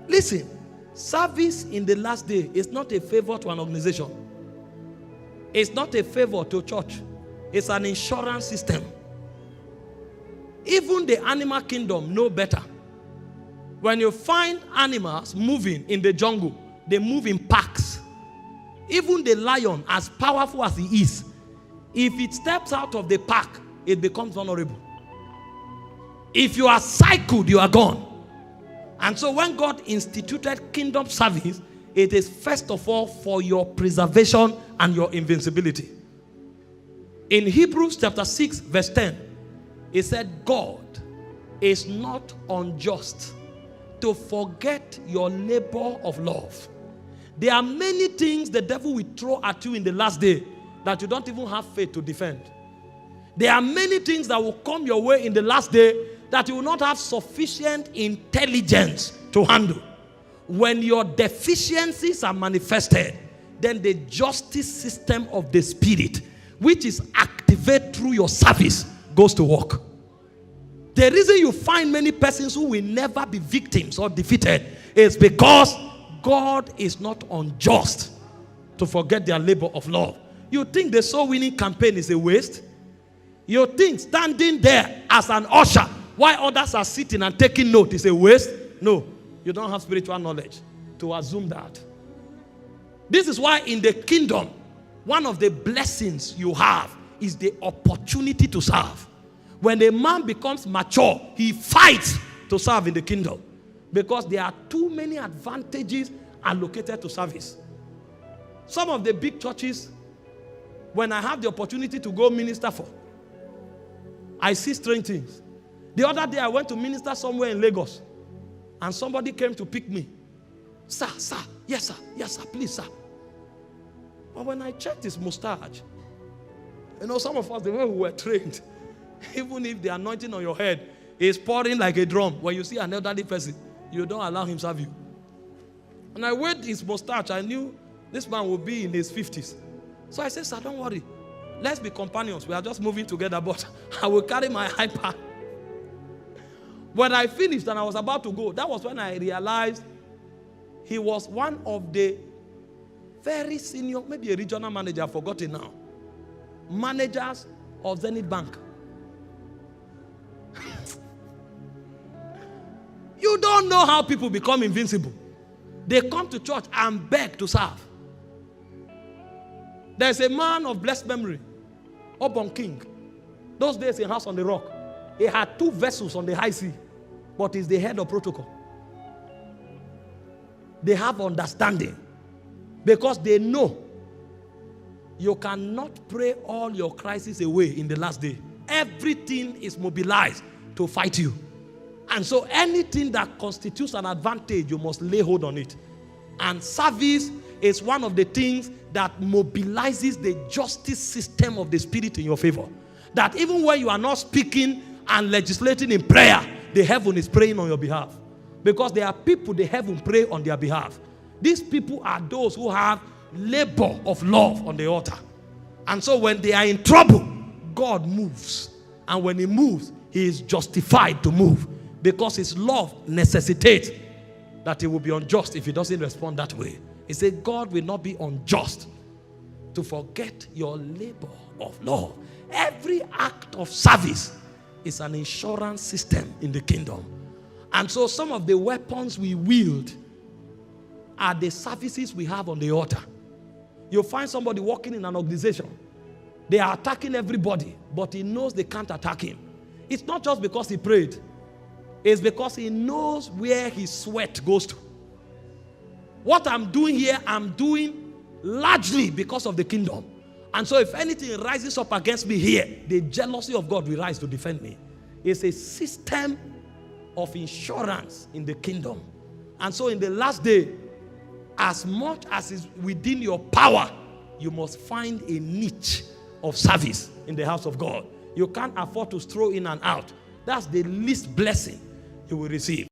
Listen, service in the last day is not a favor to an organization. It's not a favor to a church. It's an insurance system. Even the animal kingdom know better. When you find animals moving in the jungle, they move in packs. Even the lion, as powerful as he is, if it steps out of the pack, it becomes vulnerable. If you are cycled, you are gone. And so when God instituted kingdom service, it is first of all for your preservation and your invincibility. In Hebrews chapter 6 verse 10, it said, God is not unjust to forget your labor of love. There are many things the devil will throw at you in the last day that you don't even have faith to defend. There are many things that will come your way in the last day that you will not have sufficient intelligence to handle. When your deficiencies are manifested, then the justice system of the spirit, which is activated through your service, goes to work. The reason you find many persons who will never be victims or defeated is because God is not unjust to forget their labor of love. You think the soul winning campaign is a waste? You think standing there as an usher while others are sitting and taking note is a waste? No, you don't have spiritual knowledge to assume that. This is why in the kingdom, one of the blessings you have is the opportunity to serve. When a man becomes mature, he fights to serve in the kingdom because there are too many advantages allocated to service. Some of the big churches, when I have the opportunity to go minister for, I see strange things. The other day I went to minister somewhere in Lagos and somebody came to pick me. Sir, yes sir, please sir. But when I checked his mustache, you know, some of us, the way we were trained, even if the anointing on your head is pouring like a drum, when you see an elderly person, you don't allow him serve you. And I weighed his mustache, I knew this man would be in his 50s. So I said, sir, don't worry. Let's be companions. We are just moving together, but I will carry my iPad. When I finished and I was about to go, that was when I realized he was one of the very senior, maybe a regional manager, I've forgotten now, managers of Zenith Bank. You don't know how people become invincible. They come to church and beg to serve. There's a man of blessed memory, Obon King. Those days in House on the Rock, he had 2 vessels on the high sea, but he's the head of protocol. They have understanding because they know you cannot pray all your crises away in the last day. Everything is mobilized to fight you. And so anything that constitutes an advantage, you must lay hold on it. And service is one of the things that mobilizes the justice system of the spirit in your favor. That even when you are not speaking and legislating in prayer, the heaven is praying on your behalf. Because there are people the heaven pray on their behalf. These people are those who have labor of love on the altar. And so when they are in trouble, God moves. And when he moves, he is justified to move. Because his love necessitates that he will be unjust if he doesn't respond that way. He said, God will not be unjust to forget your labor of love. Every act of service is an insurance system in the kingdom. And so some of the weapons we wield are the services we have on the altar. You'll find somebody working in an organization. They are attacking everybody, but he knows they can't attack him. It's not just because he prayed. It's because he knows where his sweat goes to. What I'm doing here, I'm doing largely because of the kingdom. And so if anything rises up against me here, the jealousy of God will rise to defend me. It's a system of insurance in the kingdom. And so in the last day, as much as is within your power, you must find a niche of service in the house of God. You can't afford to throw in and out. That's the least blessing you will receive.